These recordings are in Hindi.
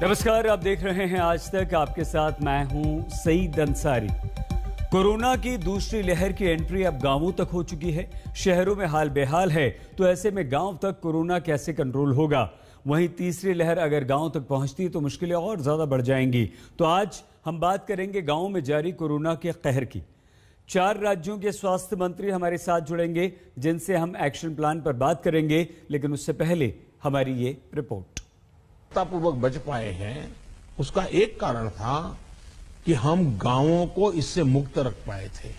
नमस्कार, आप देख रहे हैं आज तक। आपके साथ मैं हूं सईद अंसारी। कोरोना की दूसरी लहर की एंट्री अब गांवों तक हो चुकी है। शहरों में हाल बेहाल है, तो ऐसे में गांव तक कोरोना कैसे कंट्रोल होगा? वहीं तीसरी लहर अगर गांव तक पहुंचती तो मुश्किलें और ज्यादा बढ़ जाएंगी। तो आज हम बात करेंगे गांव में जारी कोरोना के कहर की। 4 राज्यों के स्वास्थ्य मंत्री हमारे साथ जुड़ेंगे, जिनसे हम एक्शन प्लान पर बात करेंगे। लेकिन उससे पहले हमारी ये रिपोर्ट। पूर्वक बच पाए हैं, उसका एक कारण था कि हम गांवों को इससे मुक्त रख पाए थे।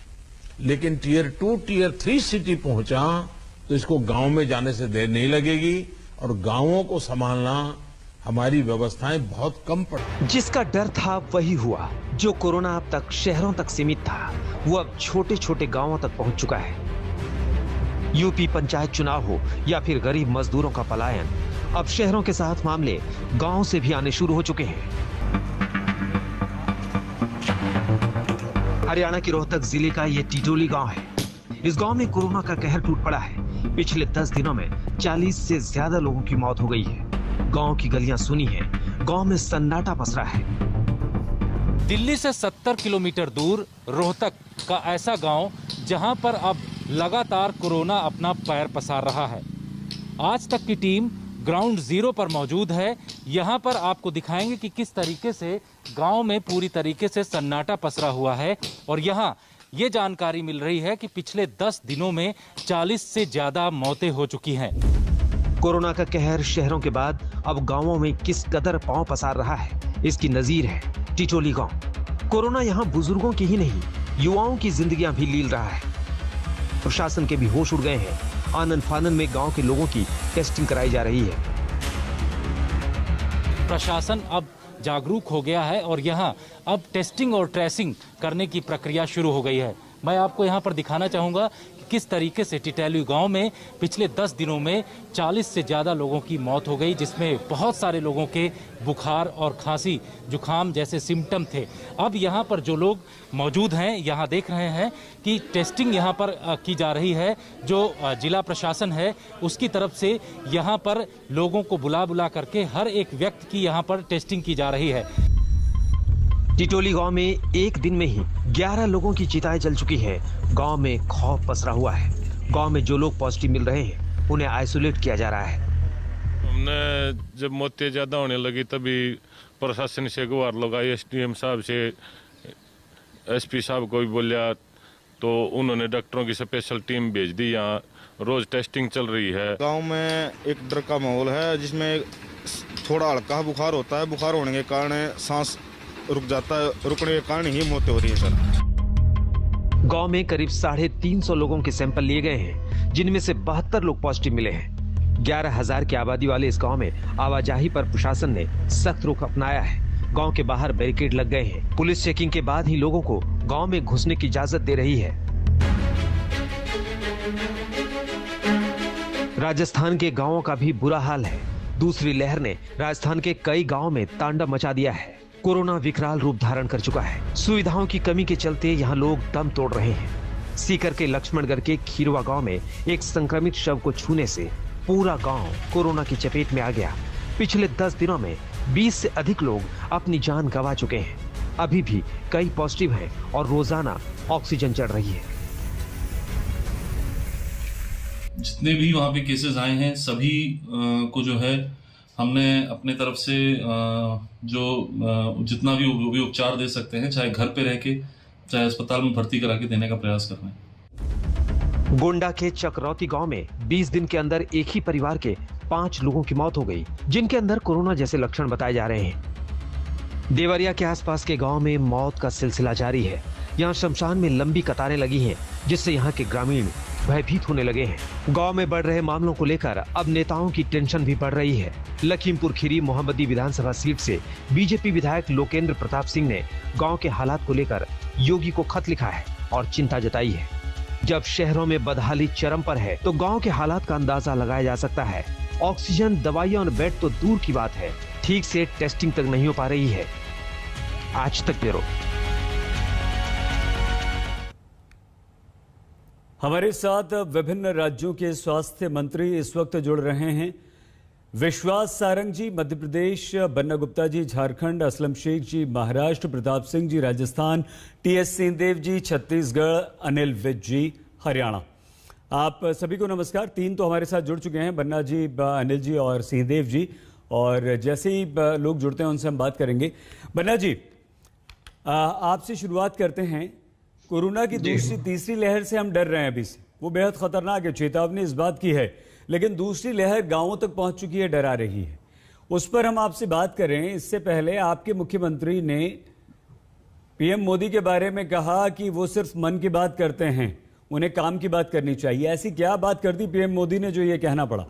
लेकिन टियर 2, टियर 3 सिटी पहुंचा तो इसको गांव में जाने से देर नहीं लगेगी और गांवों को संभालना हमारी व्यवस्थाएं बहुत कम पड़ी। जिसका डर था वही हुआ। जो कोरोना अब तक शहरों तक सीमित था, वो अब छोटे छोटे गांवों तक पहुंच चुका है। यूपी पंचायत चुनाव हो या फिर गरीब मजदूरों का पलायन, अब शहरों के साथ मामले गांव से भी आने शुरू हो चुके हैं। हरियाणा के रोहतक जिले का ये टिटोली गांव है। इस गांव में कोरोना का कहर टूट पड़ा है। पिछले 10 दिनों में 40 से ज्यादा लोगों की मौत हो गई है। गांव की गलियां सुनी है, गांव में सन्नाटा पसरा है। दिल्ली से 70 किलोमीटर दूर रोहतक का ऐसा गांव जहां पर अब लगातार कोरोना अपना पैर पसार रहा है। आज तक की टीम ग्राउंड जीरो पर मौजूद है। यहां पर आपको दिखाएंगे कि किस तरीके से गांव में पूरी तरीके से सन्नाटा पसरा हुआ है। और यहां ये जानकारी मिल रही है कि पिछले 10 दिनों में 40 से ज्यादा मौतें हो चुकी हैं। कोरोना का कहर शहरों के बाद अब गांवों में किस कदर पांव पसार रहा है, इसकी नजीर है टिटोली गांव। कोरोना यहां बुजुर्गों की ही नहीं, युवाओं की जिंदगियां भी लील रहा है। प्रशासन के भी होश उड़ गए हैं। आनन फानन में गांव के लोगों की टेस्टिंग कराई जा रही है। प्रशासन अब जागरूक हो गया है और यहाँ अब टेस्टिंग और ट्रेसिंग करने की प्रक्रिया शुरू हो गई है। मैं आपको यहाँ पर दिखाना चाहूँगा कि किस तरीके से टिटोली गांव में पिछले 10 दिनों में 40 से ज़्यादा लोगों की मौत हो गई, जिसमें बहुत सारे लोगों के बुखार और खांसी जुकाम जैसे सिम्टम थे। अब यहाँ पर जो लोग मौजूद हैं, यहाँ देख रहे हैं कि टेस्टिंग यहाँ पर की जा रही है। जो जिला प्रशासन है उसकी तरफ से यहाँ पर लोगों को बुला करके हर एक व्यक्ति की यहाँ पर टेस्टिंग की जा रही है। टिटोली गांव में एक दिन में ही 11 लोगों की चिताएं जल चुकी है। गांव में खौफ पसरा हुआ है। गांव में जो लोग पॉजिटिव मिल रहे हैं उन्हें आइसोलेट किया जा रहा है। हमने जब मौतें ज्यादा होने लगी तभी प्रशासन से गुहार लगाई, एसडीएम साहब से, एसपी साहब को भी बोलिया, तो उन्होंने डॉक्टरों की स्पेशल टीम भेज दी। यहाँ रोज टेस्टिंग चल रही है। गांव में एक डर का माहौल है, जिसमें थोड़ा हल्का बुखार होता है। बुखार होने के कारण सांस रुक जाता है, रुकने के कारण ही मौतें हो रही है सर। गांव में करीब 350 लोगों के सैंपल लिए गए हैं, जिनमें से 72 लोग पॉजिटिव मिले हैं। 11,000 की आबादी वाले इस गांव में आवाजाही पर प्रशासन ने सख्त रुख अपनाया है। गांव के बाहर बैरिकेड लग गए हैं। पुलिस चेकिंग के बाद ही लोगों को गांव में घुसने की इजाजत दे रही है। राजस्थान के गांवों का भी बुरा हाल है। दूसरी लहर ने राजस्थान के कई गांवों में तांडव मचा दिया है। कोरोना विकराल रूप धारण कर चुका है। सुविधाओं की कमी के चलते यहाँ लोग दम तोड़ रहे हैं। सीकर के लक्ष्मणगढ़ के खीरवा गांव में एक संक्रमित शव को छूने से पूरा गांव कोरोना की चपेट में आ गया। पिछले 10 दिनों में 20 से अधिक लोग अपनी जान गंवा चुके हैं। अभी भी कई पॉजिटिव हैं और रोजाना ऑक्सीजन चढ़ रही है। जितने भी वहाँ पे केसेस आए हैं सभी को जो है हमने अपने तरफ से जो जितना भी उपचार दे सकते हैं, चाहे घर पे रह के चाहे अस्पताल में भर्ती करा के देने का प्रयास कर रहे हैं। गोंडा के चकरौती गांव में 20 दिन के अंदर एक ही परिवार के 5 लोगों की मौत हो गई, जिनके अंदर कोरोना जैसे लक्षण बताए जा रहे हैं। देवरिया के आसपास के गांव में मौत का सिलसिला जारी है। यहाँ शमशान में लंबी कतारें लगी हैं, जिससे यहाँ के ग्रामीण भयभीत होने लगे हैं। गांव में बढ़ रहे मामलों को लेकर अब नेताओं की टेंशन भी बढ़ रही है। लखीमपुर खीरी मोहम्मदी विधानसभा सीट से बीजेपी विधायक लोकेंद्र प्रताप सिंह ने गांव के हालात को लेकर योगी को खत लिखा है और चिंता जताई है। जब शहरों में बदहाली चरम पर है, तो गांव के हालात का अंदाजा लगाया जा सकता है। ऑक्सीजन, दवाइयां और बेड तो दूर की बात है, ठीक से टेस्टिंग तक नहीं हो पा रही है। आज तक ब्यूरो। हमारे साथ विभिन्न राज्यों के स्वास्थ्य मंत्री इस वक्त जुड़ रहे हैं। विश्वास सारंग जी मध्य प्रदेश, बन्ना गुप्ता जी झारखंड, असलम शेख जी महाराष्ट्र, प्रताप सिंह जी राजस्थान, टीएस सिंहदेव जी छत्तीसगढ़, अनिल विज जी हरियाणा। आप सभी को नमस्कार। 3 तो हमारे साथ जुड़ चुके हैं, बन्ना जी, अनिल जी और सिंहदेव जी, और जैसे ही लोग जुड़ते हैं उनसे हम बात करेंगे। बन्ना जी, आपसे शुरुआत करते हैं। कोरोना की दूसरी तीसरी लहर से हम डर रहे हैं अभी से, वो बेहद खतरनाक है, चेतावनी इस बात की है, लेकिन दूसरी लहर गांवों तक पहुंच चुकी है, डरा रही है। उस पर हम आपसे बात करें। इससे पहले आपके मुख्यमंत्री ने पीएम मोदी के बारे में कहा कि वो सिर्फ मन की बात करते हैं, उन्हें काम की बात करनी चाहिए। ऐसी क्या बात कर दी पीएम मोदी ने जो ये कहना पड़ा?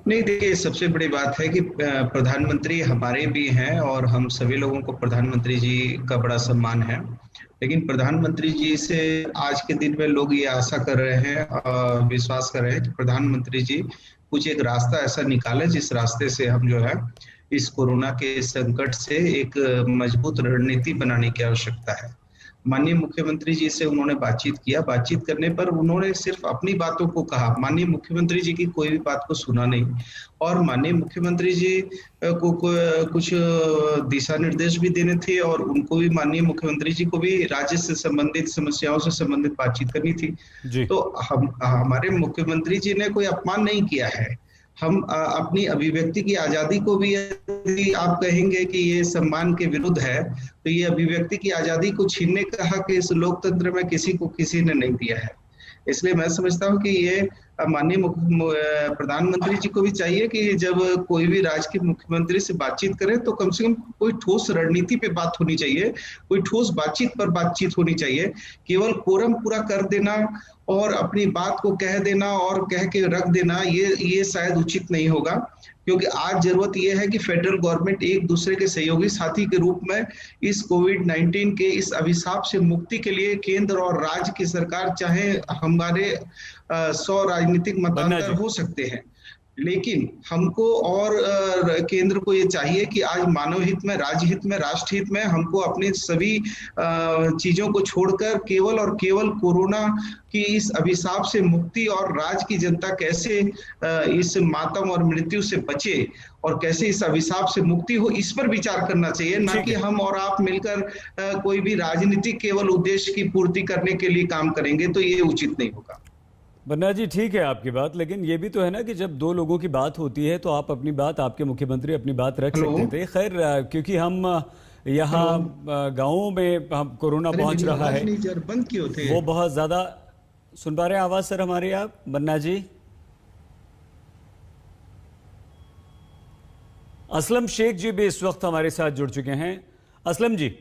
नहीं, देखिए, सबसे बड़ी बात है कि प्रधानमंत्री हमारे भी हैं और हम सभी लोगों को प्रधानमंत्री जी का बड़ा सम्मान है। लेकिन प्रधानमंत्री जी से आज के दिन में लोग ये आशा कर रहे हैं, विश्वास कर रहे हैं कि प्रधानमंत्री जी कुछ एक रास्ता ऐसा निकाले जिस रास्ते से हम जो है इस कोरोना के संकट से एक मजबूत रणनीति बनाने की आवश्यकता है। माननीय मुख्यमंत्री जी से उन्होंने बातचीत किया। बातचीत करने पर उन्होंने सिर्फ अपनी बातों को कहा, माननीय मुख्यमंत्री जी की कोई भी बात को सुना नहीं। और माननीय मुख्यमंत्री जी को कुछ दिशा निर्देश भी देने थे और उनको भी, माननीय मुख्यमंत्री जी को भी राज्य से संबंधित समस्याओं से संबंधित बातचीत करनी थी। तो हमारे मुख्यमंत्री जी ने कोई अपमान नहीं किया है। हम अपनी अभिव्यक्ति की आजादी को भी, यदि आप कहेंगे कि ये सम्मान के विरुद्ध है, तो ये अभिव्यक्ति की आजादी को छीनने का हक इस लोकतंत्र में किसी ने नहीं दिया है। इसलिए मैं समझता हूँ कि ये माननीय प्रधानमंत्री जी को भी चाहिए कि जब कोई भी राज्य के मुख्यमंत्री से बातचीत करे तो कम से कम कोई ठोस रणनीति पे बात होनी चाहिए, कोई ठोस बातचीत पर बातचीत होनी चाहिए। केवल कोरम पूरा कर देना और अपनी बात को कह देना और कह के रख देना, ये शायद उचित नहीं होगा, क्योंकि आज जरूरत यह है कि फेडरल गवर्नमेंट एक दूसरे के सहयोगी साथी के रूप में इस कोविड-19 के इस अभिशाप से मुक्ति के लिए केंद्र और राज्य की सरकार, चाहे हमारे 100 राजनीतिक मतांतर हो सकते हैं, लेकिन हमको और केंद्र को ये चाहिए कि आज मानव हित में, राज्य हित में, राष्ट्र हित में हमको अपनी सभी चीजों को छोड़कर केवल और केवल कोरोना की इस अभिशाप से मुक्ति और राज्य की जनता कैसे इस मातम और मृत्यु से बचे और कैसे इस अभिशाप से मुक्ति हो, इस पर विचार करना चाहिए, ना कि हम और आप मिलकर कोई भी राजनीतिक केवल उद्देश्य की पूर्ति करने के लिए काम करेंगे, तो ये उचित नहीं होगा। बन्ना जी, ठीक है आपकी बात, लेकिन ये भी तो है ना कि जब 2 लोगों की बात होती है तो आप अपनी बात, आपके मुख्यमंत्री अपनी बात रख सकते थे। खैर, क्योंकि हम यहाँ गाँवों में हम कोरोना पहुंच रहा है, बंद क्यों थे? वो बहुत ज्यादा सुन पा रहे हैं आवाज सर हमारी आप, बन्ना जी? असलम शेख जी भी इस वक्त हमारे साथ जुड़ चुके हैं। असलम जी,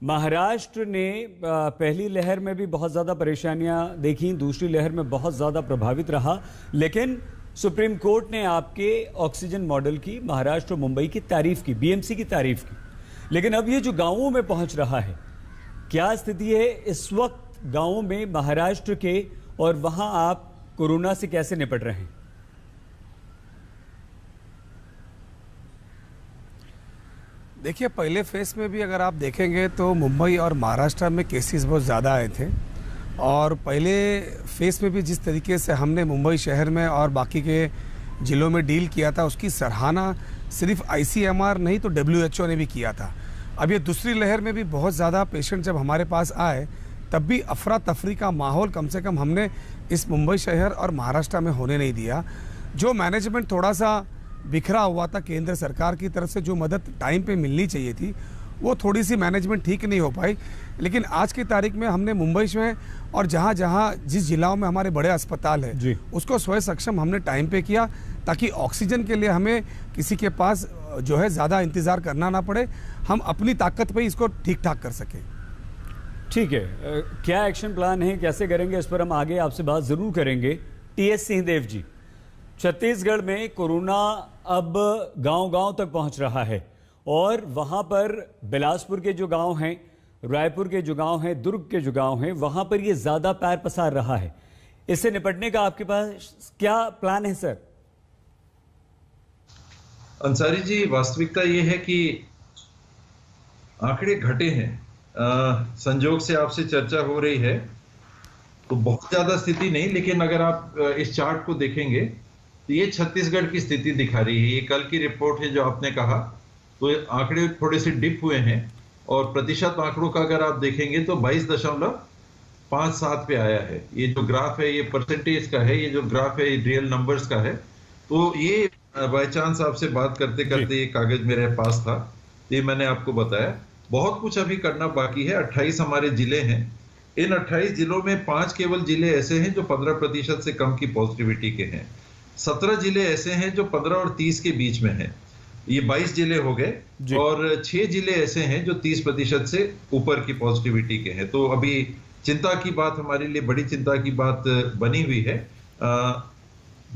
महाराष्ट्र ने पहली लहर में भी बहुत ज़्यादा परेशानियां देखी, दूसरी लहर में बहुत ज़्यादा प्रभावित रहा, लेकिन सुप्रीम कोर्ट ने आपके ऑक्सीजन मॉडल की, महाराष्ट्र और मुंबई की तारीफ की, बीएमसी की तारीफ की। लेकिन अब ये जो गांवों में पहुंच रहा है, क्या स्थिति है इस वक्त गांवों में महाराष्ट्र के, और वहां आप कोरोना से कैसे निपट रहे हैं? देखिए, पहले फेज में भी अगर आप देखेंगे तो मुंबई और महाराष्ट्र में केसेस बहुत ज़्यादा आए थे, और पहले फेज में भी जिस तरीके से हमने मुंबई शहर में और बाकी के ज़िलों में डील किया था, उसकी सराहना सिर्फ ICMR नहीं तो WHO ने भी किया था। अब ये दूसरी लहर में भी बहुत ज़्यादा पेशेंट जब हमारे पास आए, तब भी अफरा तफरी का माहौल कम से कम हमने इस मुंबई शहर और महाराष्ट्र में होने नहीं दिया। जो मैनेजमेंट थोड़ा सा बिखरा हुआ था केंद्र सरकार की तरफ से, जो मदद टाइम पे मिलनी चाहिए थी, वो थोड़ी सी मैनेजमेंट ठीक नहीं हो पाई। लेकिन आज की तारीख में हमने मुंबई में और जहाँ जहाँ जिस जिलाओं में हमारे बड़े अस्पताल है, उसको स्वयं सक्षम हमने टाइम पे किया, ताकि ऑक्सीजन के लिए हमें किसी के पास जो है ज़्यादा इंतज़ार करना ना पड़े, हम अपनी ताकत पे इसको ठीक ठाक कर सकें। ठीक है, क्या एक्शन प्लान है, कैसे करेंगे, इस पर हम आगे आपसे बात ज़रूर करेंगे। टीएस सिंहदेव जी, छत्तीसगढ़ में कोरोना अब गांव-गांव तक पहुंच रहा है, और वहां पर बिलासपुर के जो गांव हैं, रायपुर के जो गांव हैं, दुर्ग के जो गांव हैं, वहां पर ये ज्यादा पैर पसार रहा है। इससे निपटने का आपके पास क्या प्लान है सर? अंसारी जी, वास्तविकता ये है कि आंकड़े घटे हैं। संजोग से आपसे चर्चा हो रही है तो बहुत ज्यादा स्थिति नहीं, लेकिन अगर आप इस चार्ट को देखेंगे तो ये छत्तीसगढ़ की स्थिति दिखा रही है। ये कल की रिपोर्ट है जो आपने कहा, तो आंकड़े थोड़े से डिप हुए हैं और प्रतिशत आंकड़ों का अगर आप देखेंगे तो 22.57 पे आया है। ये जो ग्राफ है ये परसेंटेज का है, ये जो ग्राफ है ये रियल नंबर्स का है। तो ये बाय चांस आपसे बात करते करते ये कागज मेरे पास था, ये मैंने आपको बताया। बहुत कुछ अभी करना बाकी है। 28 हमारे जिले हैं। इन 28 जिलों में 5 केवल जिले ऐसे हैं जो 15% से कम की पॉजिटिविटी के हैं। 17 जिले ऐसे हैं जो 15 और 30 के बीच में हैं। ये 22 जिले हो गए और 6 जिले ऐसे हैं जो 30% से ऊपर की पॉजिटिविटी के हैं। तो अभी चिंता की बात, हमारे लिए बड़ी चिंता की बात बनी हुई है।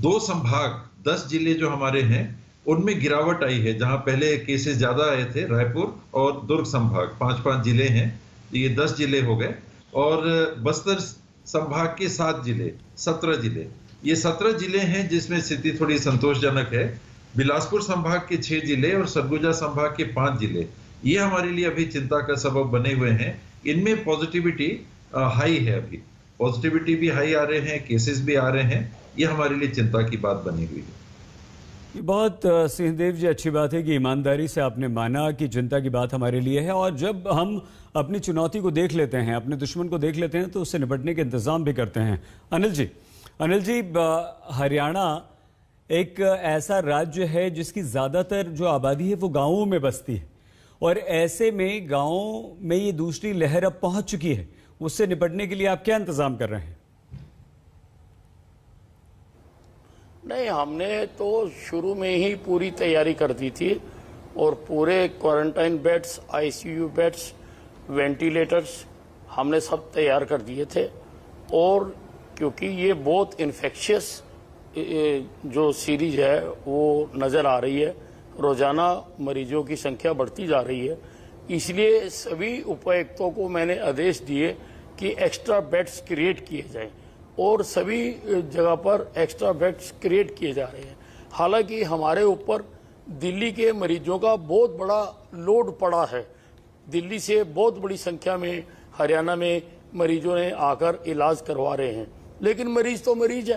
2 संभाग 10 जिले जो हमारे हैं उनमें गिरावट आई है। जहां पहले केसेस ज्यादा आए थे, रायपुर और दुर्ग संभाग 5-5 जिले हैं, ये 10 जिले हो गए। और बस्तर संभाग के 7 जिले, 17 जिले, ये 17 जिले हैं जिसमें स्थिति थोड़ी संतोषजनक है। बिलासपुर संभाग के 6 जिले और सरगुजा संभाग के 5 जिले, ये हमारे लिए अभी चिंता का सबब बने हुए हैं। इनमें पॉजिटिविटी हाई है, अभी पॉजिटिविटी भी हाई आ रहे हैं, केसेस भी आ रहे हैं। ये हमारे लिए चिंता की बात बनी हुई है। ये बहुत सिंहदेव जी अच्छी बात है कि ईमानदारी से आपने माना कि चिंता की बात हमारे लिए है, और जब हम अपनी चुनौती को देख लेते हैं, अपने दुश्मन को देख लेते हैं, तो उससे निपटने के इंतजाम भी करते हैं। अनिल जी, हरियाणा एक ऐसा राज्य है जिसकी ज़्यादातर जो आबादी है वो गाँवों में बसती है, और ऐसे में गाँवों में ये दूसरी लहर अब पहुंच चुकी है। उससे निपटने के लिए आप क्या इंतजाम कर रहे हैं? नहीं, हमने तो शुरू में ही पूरी तैयारी कर दी थी और पूरे quarantine beds, ICU beds, ventilators हमने सब तैयार कर दिए थे। और क्योंकि ये बहुत इन्फेक्शियस जो सीरीज है वो नज़र आ रही है, रोज़ाना मरीजों की संख्या बढ़ती जा रही है, इसलिए सभी उपायुक्तों को मैंने आदेश दिए कि एक्स्ट्रा बेड्स क्रिएट किए जाएं, और सभी जगह पर एक्स्ट्रा बेड्स क्रिएट किए जा रहे हैं। हालांकि हमारे ऊपर दिल्ली के मरीजों का बहुत बड़ा लोड पड़ा है। दिल्ली से बहुत बड़ी संख्या में हरियाणा में मरीजों ने आकर इलाज करवा रहे हैं, लेकिन मरीज तो मरीज है,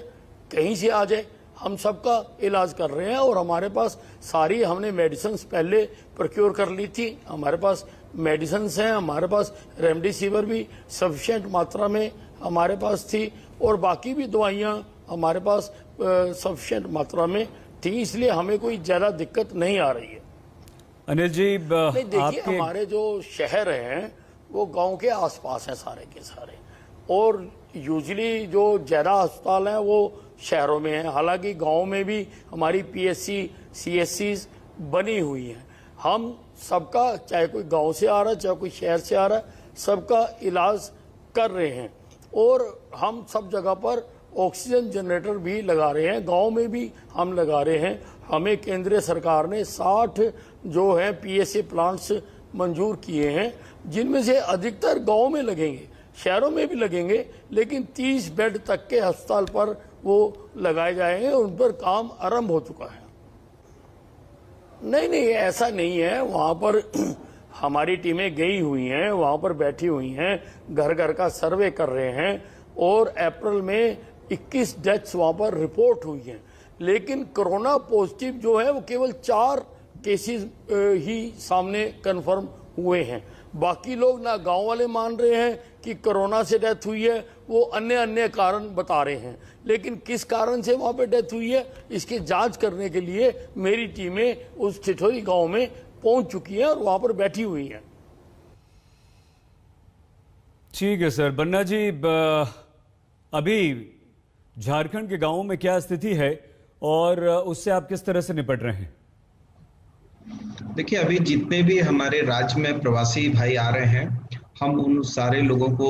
कहीं से आ जाए, हम सबका इलाज कर रहे हैं। और हमारे पास सारी हमने मेडिसिन पहले प्रोक्योर कर ली थी, हमारे पास मेडिसिन हैं, हमारे पास रेमडेसिविर भी सफिशिएंट मात्रा में हमारे पास थी, और बाकी भी दवाइयाँ हमारे पास सफिशिएंट मात्रा में थी, इसलिए हमें कोई ज़्यादा दिक्कत नहीं आ रही है। अनिल जी, नहीं, देखिए हमारे जो शहर हैं वो गांव के आसपास हैं सारे के सारे, और यूजुअली जो ज़्यादा अस्पताल हैं वो शहरों में हैं। हालांकि गांव में भी हमारी पीएससी, सीएससीज बनी हुई हैं। हम सबका, चाहे कोई गांव से आ रहा है चाहे कोई शहर से आ रहा है, सबका इलाज कर रहे हैं। और हम सब जगह पर ऑक्सीजन जनरेटर भी लगा रहे हैं, गांव में भी हम लगा रहे हैं। हमें केंद्रीय सरकार ने 60 जो है पीएसए प्लांट्स मंजूर किए हैं, जिनमें से अधिकतर गांव में लगेंगे, शहरों में भी लगेंगे, लेकिन 30 बेड तक के अस्पताल पर वो लगाए जाएंगे, उन पर काम आरंभ हो चुका है। नहीं, ऐसा नहीं है। वहाँ पर हमारी टीमें गई हुई हैं, वहाँ पर बैठी हुई हैं, घर घर का सर्वे कर रहे हैं, और अप्रैल में 21 डेथ्स वहाँ पर रिपोर्ट हुई हैं। लेकिन कोरोना पॉजिटिव जो है वो केवल 4 केसेस ही सामने कंफर्म हुए हैं। बाकी लोग, ना गांव वाले मान रहे हैं कि कोरोना से डेथ हुई है, वो अन्य कारण बता रहे हैं। लेकिन किस कारण से वहाँ पे डेथ हुई है, इसकी जांच करने के लिए मेरी टीमें उस ठिठोरी गांव में पहुंच चुकी हैं और वहाँ पर बैठी हुई हैं। ठीक है सर। बन्ना जी, अभी झारखंड के गांवों में क्या स्थिति है और उससे आप किस तरह से निपट रहे हैं? देखिए, अभी जितने भी हमारे राज्य में प्रवासी भाई आ रहे हैं, हम उन सारे लोगों को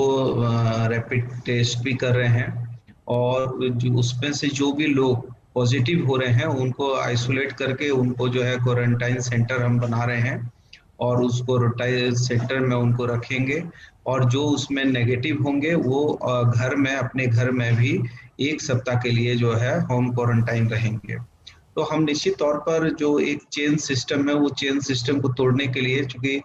रैपिड टेस्ट भी कर रहे हैं, और उसमें से जो भी लोग पॉजिटिव हो रहे हैं उनको आइसोलेट करके उनको जो है क्वारंटाइन सेंटर हम बना रहे हैं, और उस क्वारंटाइन सेंटर में उनको रखेंगे। और जो उसमें नेगेटिव होंगे वो घर में, अपने घर में भी 1 सप्ताह के लिए जो है होम क्वारंटाइन रहेंगे। तो हम निश्चित तौर पर जो एक चेन सिस्टम है, वो चेन सिस्टम को तोड़ने के लिए, चूंकि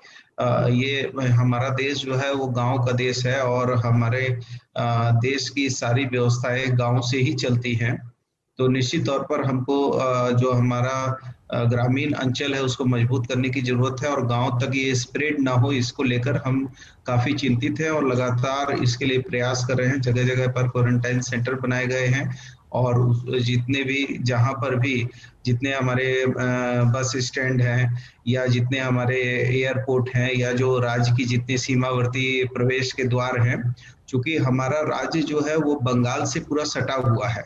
ये हमारा देश जो है वो गांव का देश है, और हमारे देश की सारी व्यवस्थाएं गांव से ही चलती हैं, तो निश्चित तौर पर हमको जो हमारा ग्रामीण अंचल है उसको मजबूत करने की जरूरत है, और गांव तक ये स्प्रेड ना हो इसको लेकर हम काफी चिंतित हैं और लगातार इसके लिए प्रयास कर रहे हैं। जगह जगह पर क्वारंटाइन सेंटर बनाए गए हैं, और जितने भी जहां पर भी जितने हमारे बस स्टैंड हैं या जितने हमारे एयरपोर्ट हैं या जो राज्य की जितने सीमावर्ती प्रवेश के द्वार हैं, चूंकि हमारा राज्य जो है वो बंगाल से पूरा सटा हुआ है,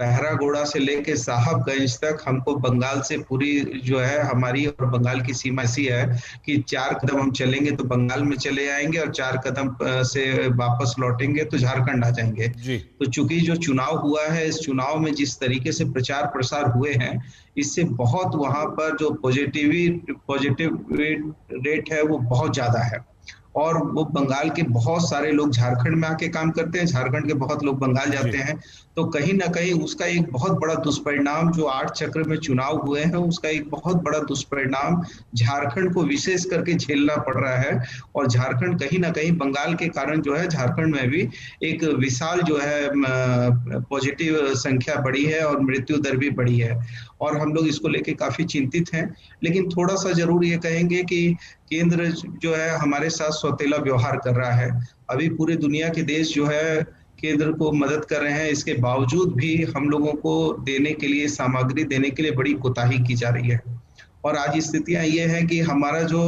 बहरागोड़ा से लेके साहबगंज तक हमको बंगाल से पूरी जो है हमारी और बंगाल की सीमा ऐसी है कि 4 कदम हम चलेंगे तो बंगाल में चले आएंगे और 4 कदम से वापस लौटेंगे तो झारखंड आ जाएंगे। तो चूंकि जो चुनाव हुआ है, इस चुनाव में जिस तरीके से प्रचार प्रसार हुए हैं, इससे बहुत वहां पर जो पॉजिटिव रेट है वो बहुत ज्यादा है, और वो बंगाल के बहुत सारे लोग झारखंड में आके काम करते हैं, झारखंड के बहुत लोग बंगाल जाते हैं, तो कहीं ना कहीं उसका एक बहुत बड़ा दुष्परिणाम जो 8 चक्र में चुनाव हुए हैं उसका एक बहुत बड़ा दुष्परिणाम झारखंड को विशेष करके झेलना पड़ रहा है। और झारखंड कहीं ना कहीं बंगाल के कारण जो है झारखंड में भी एक विशाल जो है पॉजिटिव संख्या बढ़ी है और मृत्यु दर भी बढ़ी है, और हम लोग इसको लेके काफी चिंतित हैं। लेकिन थोड़ा सा जरूर ये कहेंगे कि केंद्र जो है हमारे साथ सौतेला व्यवहार कर रहा है। अभी पूरे दुनिया के देश जो है केंद्र को मदद कर रहे हैं, इसके बावजूद भी हम लोगों को देने के लिए, सामग्री देने के लिए बड़ी कोताही की जा रही है। और आज स्थितियां ये है कि हमारा जो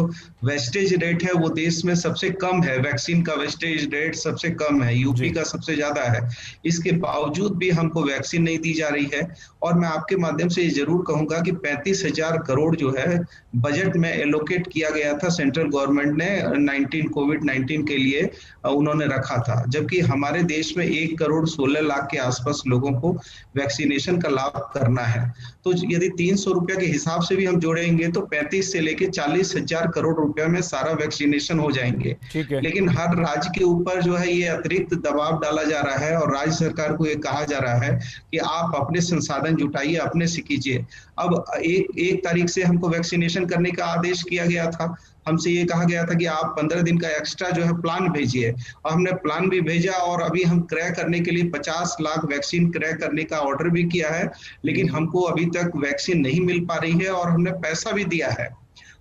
वेस्टेज रेट है वो देश में सबसे कम है, वैक्सीन का वेस्टेज रेट सबसे कम है, यूपी का सबसे ज्यादा है। इसके बावजूद भी हमको वैक्सीन नहीं दी जा रही है। और मैं आपके माध्यम से ये जरूर कहूंगा कि 35,000 करोड़ जो है बजट में एलोकेट किया गया था, सेंट्रल गवर्नमेंट ने कोविड-19 के लिए उन्होंने रखा था, जबकि हमारे देश में 1,16,00,000 के आसपास लोगों को वैक्सीनेशन का लाभ करना है। तो यदि 300 रुपया के हिसाब से भी हम जोड़ेंगे तो 35 से लेके 40,000 करोड़ रुपया में सारा वैक्सीनेशन हो जाएंगे। लेकिन हर राज्य के ऊपर जो है ये अतिरिक्त दबाव डाला जा रहा है, और राज्य सरकार को ये कहा जा रहा है कि आप अपने संसाधन जुटाइए, अपने से कीजिए। अब एक तारीख से हमको वैक्सीनेशन करने का आदेश किया गया था, हमसे ये कहा गया था कि आप 15 दिन का एक्स्ट्रा जो है प्लान भेजिए, और हमने प्लान भी भेजा, और अभी हम क्रय करने के लिए 50 लाख वैक्सीन क्रय करने का ऑर्डर भी किया है, लेकिन हमको अभी तक वैक्सीन नहीं मिल पा रही है, और हमने पैसा भी दिया है।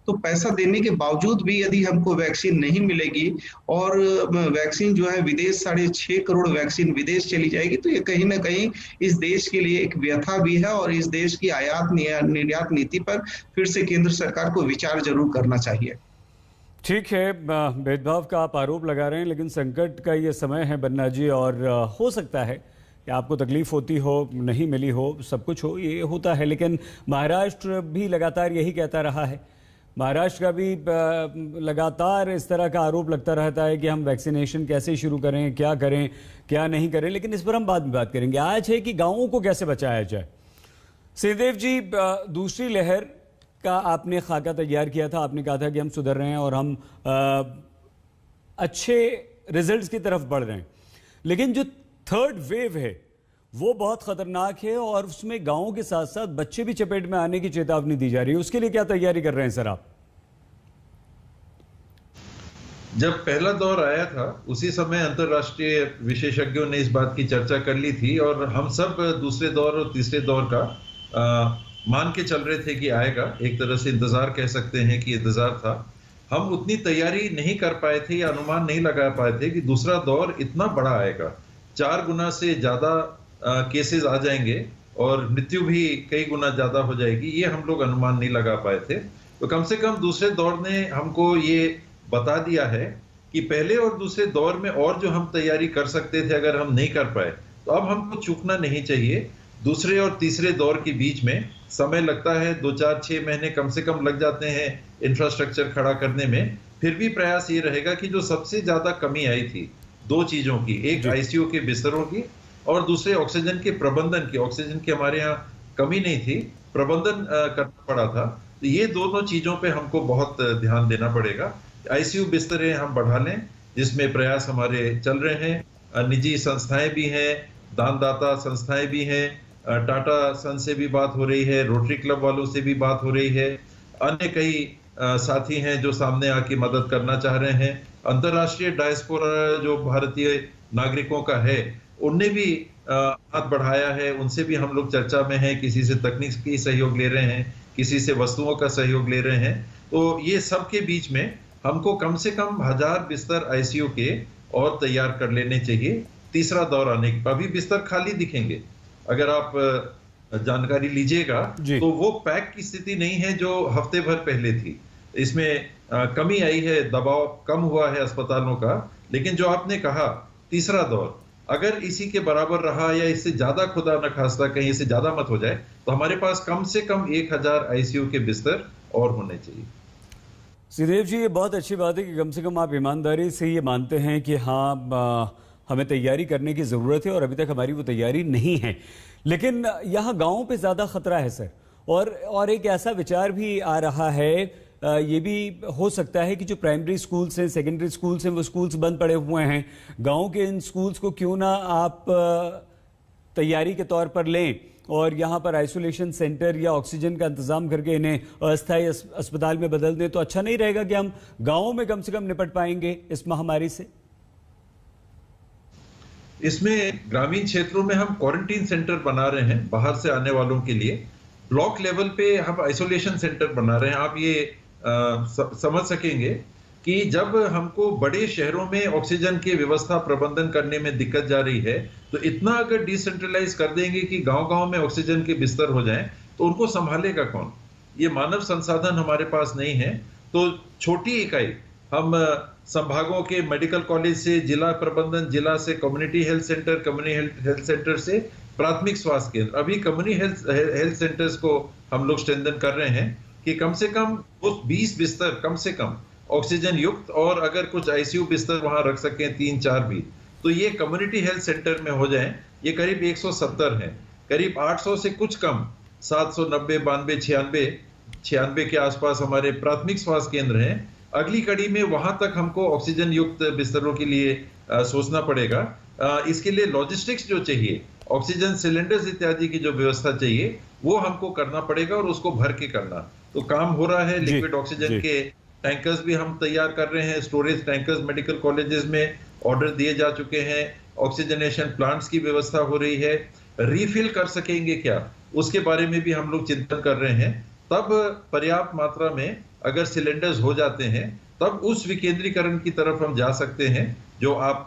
तो पैसा देने के बावजूद भी यदि हमको वैक्सीन नहीं मिलेगी और वैक्सीन जो है विदेश 6.5 करोड़ वैक्सीन विदेश चली जाएगी, तो ये कहीं ना कहीं इस देश के लिए एक व्यथा भी है, और इस देश की आयात निर्यात नीति पर फिर से केंद्र सरकार को विचार जरूर करना चाहिए। ठीक है, भेदभाव का आप आरोप लगा रहे हैं, लेकिन संकट का ये समय है बन्ना जी, और हो सकता है कि आपको तकलीफ होती हो, नहीं मिली हो, सब कुछ हो, ये होता है। लेकिन महाराष्ट्र भी लगातार यही कहता रहा है, महाराष्ट्र का भी लगातार इस तरह का आरोप लगता रहता है कि हम वैक्सीनेशन कैसे शुरू करें, क्या करें, क्या नहीं करें, लेकिन इस पर हम बाद में बात करेंगे। आज है कि गाँवों को कैसे बचाया जाए। सिंहदेव जी, दूसरी लहर का आपने खाका तैयार किया था, आपने कहा था कि हम सुधर रहे हैं और हम अच्छे रिजल्ट्स की तरफ बढ़ रहे हैं, लेकिन जो थर्ड वेव है वो बहुत खतरनाक है, और उसमें गांवों के साथ साथ बच्चे भी चपेट में आने की चेतावनी दी जा रही है। उसके लिए क्या तैयारी कर रहे हैं सर आप? जब पहला दौर आया था उसी समय अंतर्राष्ट्रीय विशेषज्ञों ने इस बात की चर्चा कर ली थी, और हम सब दूसरे दौर और तीसरे दौर का मान के चल रहे थे कि आएगा। एक तरह से इंतजार कह सकते हैं कि इंतजार था। हम उतनी तैयारी नहीं कर पाए थे या अनुमान नहीं लगा पाए थे कि दूसरा दौर इतना बड़ा आएगा, 4 गुना से ज्यादा केसेस आ जाएंगे और मृत्यु भी कई गुना ज्यादा हो जाएगी, ये हम लोग अनुमान नहीं लगा पाए थे। तो कम से कम दूसरे दौर ने हमको ये बता दिया है कि पहले और दूसरे दौर में और जो हम तैयारी कर सकते थे अगर हम नहीं कर पाए, तो अब हमको चूकना नहीं चाहिए। दूसरे और तीसरे दौर के बीच में समय लगता है, 2, 4, 6 महीने कम से कम लग जाते हैं इंफ्रास्ट्रक्चर खड़ा करने में। फिर भी प्रयास ये रहेगा कि जो सबसे ज्यादा कमी आई थी 2 चीजों की, एक आईसीयू के बिस्तरों की और दूसरे ऑक्सीजन के प्रबंधन की। ऑक्सीजन की हमारे यहाँ कमी नहीं थी, प्रबंधन करना पड़ा था। तो ये दोनों चीजों पे हमको बहुत ध्यान देना पड़ेगा। आईसीयू बिस्तरे हम बढ़ा लें, जिसमें प्रयास हमारे चल रहे हैं। निजी संस्थाएं भी हैं, दानदाता संस्थाएं भी हैं, टाटा सन से भी बात हो रही है, रोटरी क्लब वालों से भी बात हो रही है, अन्य कई साथी हैं जो सामने आके मदद करना चाह रहे हैं। अंतर्राष्ट्रीय डायस्पोरा जो भारतीय नागरिकों का है उनने भी हाथ बढ़ाया है, उनसे भी हम लोग चर्चा में हैं, किसी से तकनीकी सहयोग ले रहे हैं, किसी से वस्तुओं का सहयोग ले रहे हैं। तो ये सब के बीच में हमको कम से कम 1000 बिस्तर आईसीयू के और तैयार कर लेने चाहिए तीसरा दौर आने के। अभी बिस्तर खाली दिखेंगे, अगर आप जानकारी लीजिएगा तो वो पैक की स्थिति नहीं है जो हफ्ते भर पहले थी। इसमें कमी आई है, दबाव कम हुआ है अस्पतालों का। लेकिन जो आपने कहा तीसरा दौर अगर इसी के बराबर रहा या इससे ज्यादा, खुदा न खास्ता कहीं इससे ज्यादा मत हो जाए, तो हमारे पास कम से कम 1000 आईसीयू के बिस्तर और होने चाहिए। श्रीदेव जी, ये बहुत अच्छी बात है कि कम से कम आप ईमानदारी से ये मानते हैं कि हाँ हमें तैयारी करने की ज़रूरत है और अभी तक हमारी वो तैयारी नहीं है। लेकिन यहाँ गाँव पे ज़्यादा खतरा है सर, और एक ऐसा विचार भी आ रहा है, ये भी हो सकता है कि जो प्राइमरी स्कूल्स हैं, सेकेंडरी स्कूल्स हैं, वो स्कूल्स बंद पड़े हुए हैं। गांव के इन स्कूल्स को क्यों ना आप तैयारी के तौर पर लें और यहाँ पर आइसोलेशन सेंटर या ऑक्सीजन का इंतजाम करके इन्हें अस्थायी अस्पताल में बदल दें, तो अच्छा नहीं रहेगा कि हम गाँवों में कम से कम निपट पाएंगे इस महामारी से? इसमें ग्रामीण क्षेत्रों में हम क्वारंटीन सेंटर बना रहे हैं बाहर से आने वालों के लिए। ब्लॉक लेवल पे हम आइसोलेशन सेंटर बना रहे हैं। आप ये समझ सकेंगे कि जब हमको बड़े शहरों में ऑक्सीजन की व्यवस्था प्रबंधन करने में दिक्कत जा रही है, तो इतना अगर डिसेंट्रलाइज कर देंगे कि गांव-गांव में ऑक्सीजन के बिस्तर हो जाएं, तो उनको संभालेगा कौन? ये मानव संसाधन हमारे पास नहीं है। तो छोटी इकाई हम संभागों के मेडिकल कॉलेज से, जिला प्रबंधन, जिला से community health centre, community health centre से प्राथमिक स्वास्थ्य केंद्र, अभी कम्युनिटी हेल्थ सेंटर्स को हम लोग स्ट्रेंथन कर रहे हैं कि कम से कम उस 20 बिस्तर कम से कम ऑक्सीजन युक्त, और अगर कुछ आईसीयू बिस्तर वहां रख सकें 3-4 भी, तो ये कम्युनिटी हेल्थ सेंटर में हो जाएं। ये करीब 170 हैं, करीब 800 से कुछ कम 790, 92, 96 के आसपास हमारे प्राथमिक स्वास्थ्य केंद्र हैं। अगली कड़ी में वहां तक हमको ऑक्सीजन युक्त बिस्तरों के लिए सोचना पड़ेगा। इसके लिए लॉजिस्टिक्स जो चाहिए, ऑक्सीजन सिलेंडर्स इत्यादि की जो व्यवस्था चाहिए, वो हमको करना पड़ेगा और उसको भर के करना। तो काम हो रहा है। लिक्विड ऑक्सीजन के टैंकर्स भी हम तैयार कर रहे हैं। स्टोरेज टैंकर्स मेडिकल कॉलेजेस में ऑर्डर दिए जा चुके हैं। ऑक्सीजनेशन प्लांट्स की व्यवस्था हो रही है। रिफिल कर सकेंगे क्या, उसके बारे में भी हम लोग चिंतन कर रहे हैं। तब पर्याप्त मात्रा में अगर सिलेंडर्स हो जाते हैं, तब उस विकेंद्रीकरण की तरफ हम जा सकते हैं जो आप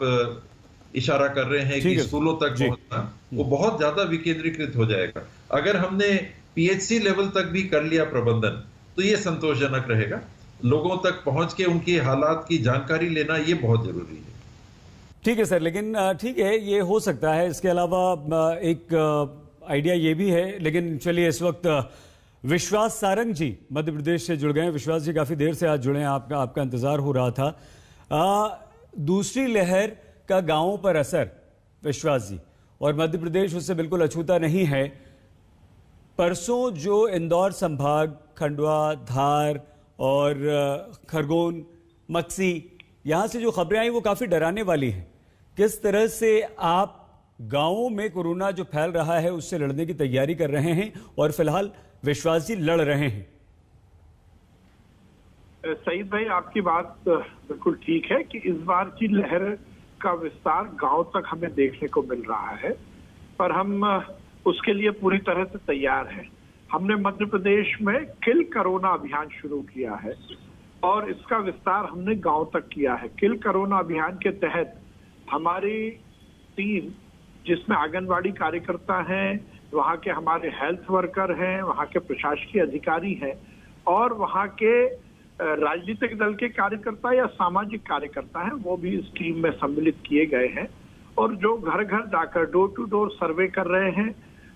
इशारा कर रहे हैं कि स्कूलों तक पहुंचना, वो बहुत ज्यादा विकेंद्रीकृत हो जाएगा। अगर हमने पीएचसी लेवल तक भी कर लिया प्रबंधन, तो ये संतोषजनक रहेगा। लोगों तक पहुंच के उनकी हालात की जानकारी लेना ये बहुत जरूरी है। ठीक है सर, लेकिन ठीक है, ये हो सकता है। इसके अलावा एक आइडिया ये भी है, लेकिन चलिए इस वक्त विश्वास सारंग जी मध्य प्रदेश से जुड़ गए हैं। विश्वास जी, काफी देर से आज जुड़े हैं, आपका इंतजार हो रहा था। दूसरी लहर का गांवों पर असर, विश्वास जी, और मध्य प्रदेश उससे बिल्कुल अछूता नहीं है। परसों जो इंदौर संभाग, खंडवा, धार और खरगोन, मक्सी, यहां से जो खबरें आई वो काफी डराने वाली हैं। किस तरह से आप गांवों में कोरोना जो फैल रहा है उससे लड़ने की तैयारी कर रहे हैं, और फिलहाल विश्वास जी लड़ रहे हैं? सईद भाई, आपकी बात बिल्कुल ठीक है कि इस बार की लहर का विस्तार गांव तक हमें देखने को मिल रहा है, पर हम उसके लिए पूरी तरह से तैयार हैं। हमने मध्य प्रदेश में किल कोरोना अभियान शुरू किया है और इसका विस्तार हमने गांव तक किया है। किल कोरोना अभियान के तहत हमारी टीम, जिसमें आंगनवाड़ी कार्यकर्ता हैं, वहाँ के हमारे हेल्थ वर्कर हैं, वहाँ के प्रशासकीय अधिकारी हैं और वहाँ के राजनीतिक दल के कार्यकर्ता या सामाजिक कार्यकर्ता हैं, वो भी इस टीम में सम्मिलित किए गए हैं और जो घर घर जाकर डोर टू डोर सर्वे कर रहे हैं।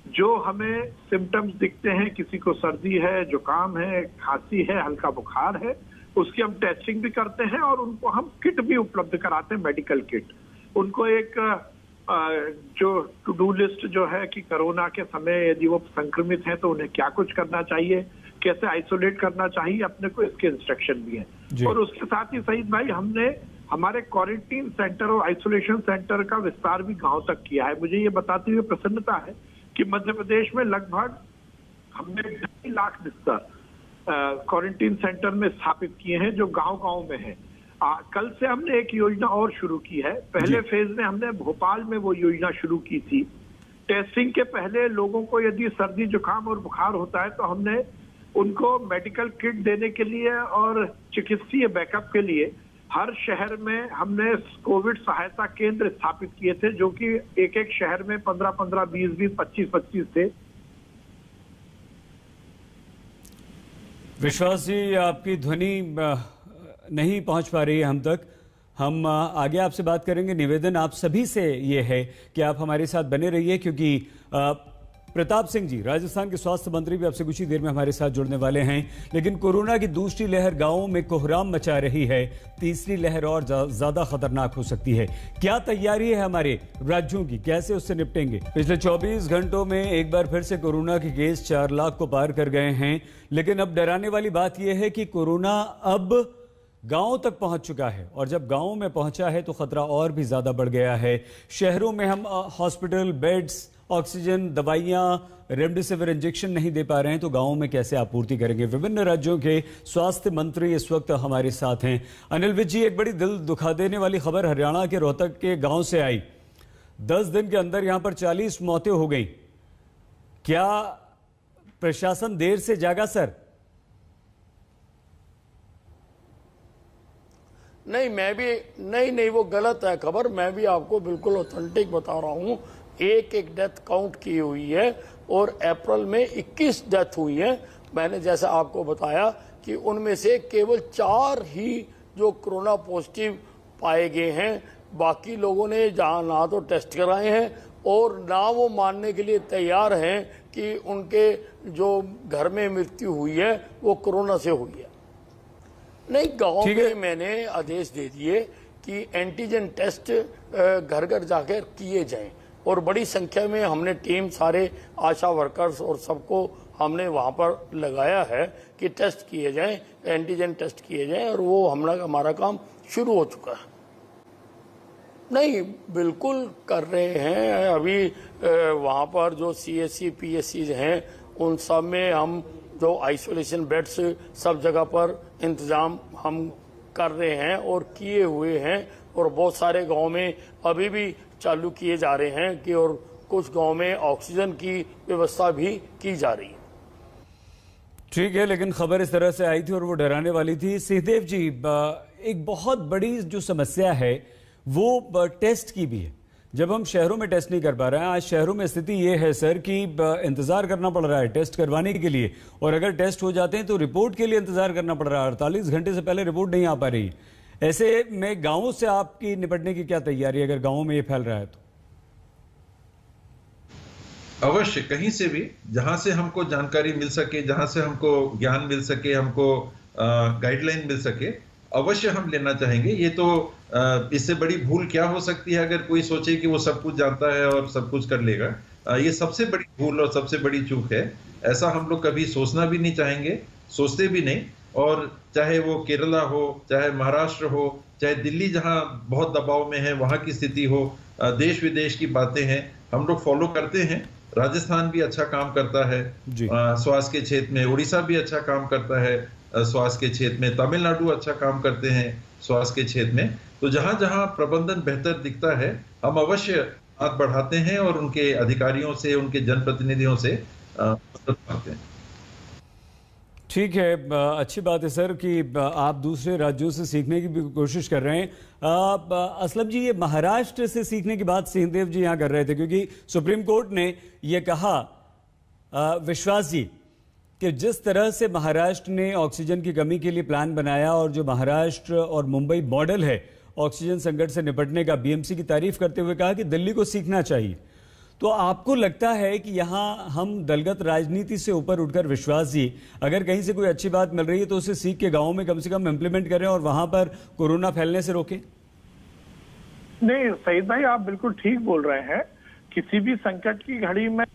जो हमें सिम्टम्स दिखते हैं, किसी को सर्दी है, जुकाम है, खांसी है, हल्का बुखार है, उसकी हम टेस्टिंग भी करते हैं और उनको हम किट भी उपलब्ध कराते हैं, मेडिकल किट। उनको एक जो टू डू लिस्ट जो है कि कोरोना के समय यदि वो संक्रमित हैं तो उन्हें क्या कुछ करना चाहिए, कैसे आइसोलेट करना चाहिए अपने को, इसके इंस्ट्रक्शन भी हैं। और उसके साथ ही सईद भाई, हमने हमारे क्वारंटीन सेंटर और आइसोलेशन सेंटर का विस्तार भी गांव तक किया है। मुझे ये बताते हुए प्रसन्नता है कि मध्य प्रदेश में लगभग हमने 2.5 लाख बिस्तर क्वारंटीन सेंटर में स्थापित किए हैं जो गांव-गांव में हैं। कल से हमने एक योजना और शुरू की है। पहले फेज में हमने भोपाल में वो योजना शुरू की थी। टेस्टिंग के पहले लोगों को यदि सर्दी जुकाम और बुखार होता है तो हमने उनको मेडिकल किट देने के लिए और चिकित्सीय बैकअप के लिए हर शहर में हमने कोविड सहायता केंद्र स्थापित किए थे, जो कि एक एक शहर में 15-15, 20-20, 25-25 थे। विश्वास जी, आपकी ध्वनि नहीं पहुंच पा रही है हम तक। हम आगे आपसे बात करेंगे। निवेदन आप सभी से ये है कि आप हमारे साथ बने रहिए, क्योंकि प्रताप सिंह जी, राजस्थान के स्वास्थ्य मंत्री, भी आपसे कुछ ही देर में हमारे साथ जुड़ने वाले हैं। लेकिन कोरोना की दूसरी लहर गांवों में कोहराम मचा रही है। तीसरी लहर और ज्यादा खतरनाक हो सकती है। क्या तैयारी है हमारे राज्यों की, कैसे उससे निपटेंगे? पिछले 24 घंटों में एक बार फिर से कोरोना के केस 4 लाख को पार कर गए हैं। लेकिन अब डराने वाली बात यह है कि कोरोना अब गांव तक पहुंच चुका है, और जब गांव में पहुंचा है तो खतरा और भी ज्यादा बढ़ गया है। शहरों में हम हॉस्पिटल बेड्स, ऑक्सीजन, दवाइयां, रेमडेसिविर इंजेक्शन नहीं दे पा रहे हैं, तो गांवों में कैसे आपूर्ति करेंगे? विभिन्न राज्यों के स्वास्थ्य मंत्री इस वक्त हमारे साथ हैं। अनिल विज जी, एक बड़ी दिल दुखा देने वाली खबर हरियाणा के रोहतक के गांव से आई। 10 दिन के अंदर यहां पर 40 मौतें हो गई। क्या प्रशासन देर से जागा सर? नहीं, वो गलत है खबर। मैं भी आपको बिल्कुल ऑथेंटिक बता रहा हूं। एक डेथ काउंट की हुई है और अप्रैल में 21 डेथ हुई है। मैंने जैसा आपको बताया कि उनमें से केवल 4 ही जो कोरोना पॉजिटिव पाए गए हैं। बाकी लोगों ने जहां ना तो टेस्ट कराए हैं और ना वो मानने के लिए तैयार हैं कि उनके जो घर में मृत्यु हुई है वो कोरोना से हुई है। नहीं, गांव में मैंने आदेश दे दिए कि एंटीजन टेस्ट घर घर जाकर किए जाएं, और बड़ी संख्या में हमने टीम, सारे आशा वर्कर्स और सबको हमने वहां पर लगाया है कि टेस्ट किए जाएं, एंटीजन टेस्ट किए जाएं, और वो हमारा काम शुरू हो चुका है। नहीं, बिल्कुल कर रहे हैं। अभी वहां पर जो CSC PSC हैं उन सब में हम जो आइसोलेशन बेड्स सब जगह पर इंतजाम हम कर रहे हैं और किए हुए हैं, और बहुत सारे गांव में अभी भी चालू किए जा रहे हैं कि और कुछ गांव में ऑक्सीजन की व्यवस्था भी की जा रही है। ठीक है, लेकिन खबर इस तरह से आई थी और वो डराने वाली थी। सिंहदेव जी, एक बहुत बड़ी जो समस्या है वो टेस्ट की भी है। जब हम शहरों में टेस्ट नहीं कर पा रहे हैं, आज शहरों में स्थिति ये है सर कि इंतजार करना पड़ रहा है टेस्ट करवाने के लिए, और अगर टेस्ट हो जाते हैं तो रिपोर्ट के लिए इंतजार करना पड़ रहा है। 48 घंटे से पहले रिपोर्ट नहीं आ पा रही। ऐसे में गांवों से आपकी निपटने की क्या तैयारी है अगर गांवों में ये फैल रहा है तो? अवश्य, कहीं से भी जहां से हमको जानकारी मिल सके, जहां से हमको ज्ञान मिल सके, हमको गाइडलाइन मिल सके, अवश्य हम लेना चाहेंगे। ये तो इससे बड़ी भूल क्या हो सकती है अगर कोई सोचे कि वो सब कुछ जानता है और सब कुछ कर लेगा। ये सबसे बड़ी भूल और सबसे बड़ी चूक है। ऐसा हम लोग कभी सोचना भी नहीं चाहेंगे, सोचते भी नहीं। और चाहे वो केरला हो, चाहे महाराष्ट्र हो, चाहे दिल्ली जहां बहुत दबाव में है वहां की स्थिति हो, देश विदेश की बातें हैं, हम लोग फॉलो करते हैं। राजस्थान भी अच्छा काम करता है स्वास्थ्य के क्षेत्र में, उड़ीसा भी अच्छा काम करता है स्वास्थ्य के क्षेत्र में, तमिलनाडु अच्छा काम करते हैं स्वास्थ्य के क्षेत्र में। तो जहां जहां प्रबंधन बेहतर दिखता है हम अवश्य हाथ बढ़ाते हैं और उनके अधिकारियों से, उनके जनप्रतिनिधियों से मदद पाते हैं। ठीक है, अच्छी बात है सर कि आप दूसरे राज्यों से सीखने की भी कोशिश कर रहे हैं। असलम जी, ये महाराष्ट्र से सीखने की बात सिंहदेव जी यहाँ कर रहे थे, क्योंकि सुप्रीम कोर्ट ने ये कहा, विश्वास जी, कि जिस तरह से महाराष्ट्र ने ऑक्सीजन की कमी के लिए प्लान बनाया और जो महाराष्ट्र और मुंबई मॉडल है ऑक्सीजन संकट से निपटने का, BMC की तारीफ करते हुए कहा कि दिल्ली को सीखना चाहिए। तो आपको लगता है कि यहां हम दलगत राजनीति से ऊपर उठकर, विश्वास जी, अगर कहीं से कोई अच्छी बात मिल रही है तो उसे सीख के गांवों में कम से कम इम्प्लीमेंट करें और वहां पर कोरोना फैलने से रोकें? नहीं सईद भाई, आप बिल्कुल ठीक बोल रहे हैं। किसी भी संकट की घड़ी में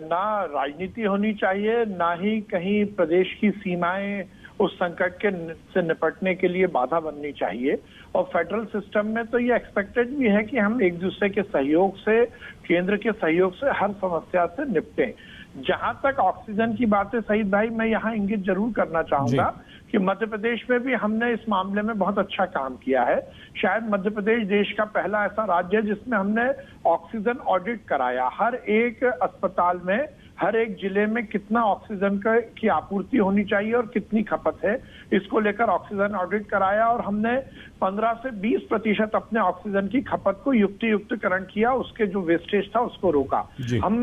ना राजनीति होनी चाहिए, ना ही कहीं प्रदेश की सीमाएं उस संकट के से निपटने के लिए बाधा बननी चाहिए। और फेडरल सिस्टम में तो ये एक्सपेक्टेड भी है कि हम एक दूसरे के सहयोग से, केंद्र के सहयोग से हर समस्या से निपटें। जहां तक ऑक्सीजन की बात है सईद भाई, मैं यहाँ इंगित जरूर करना चाहूंगा कि मध्य प्रदेश में भी हमने इस मामले में बहुत अच्छा काम किया है। शायद मध्य प्रदेश देश का पहला ऐसा राज्य है जिसमें हमने ऑक्सीजन ऑडिट कराया। हर एक अस्पताल में, हर एक जिले में कितना ऑक्सीजन की आपूर्ति होनी चाहिए और कितनी खपत है, इसको लेकर ऑक्सीजन ऑडिट कराया और हमने 15 से 20% अपने ऑक्सीजन की खपत को युक्तिकरण किया, उसके जो वेस्टेज था उसको रोका।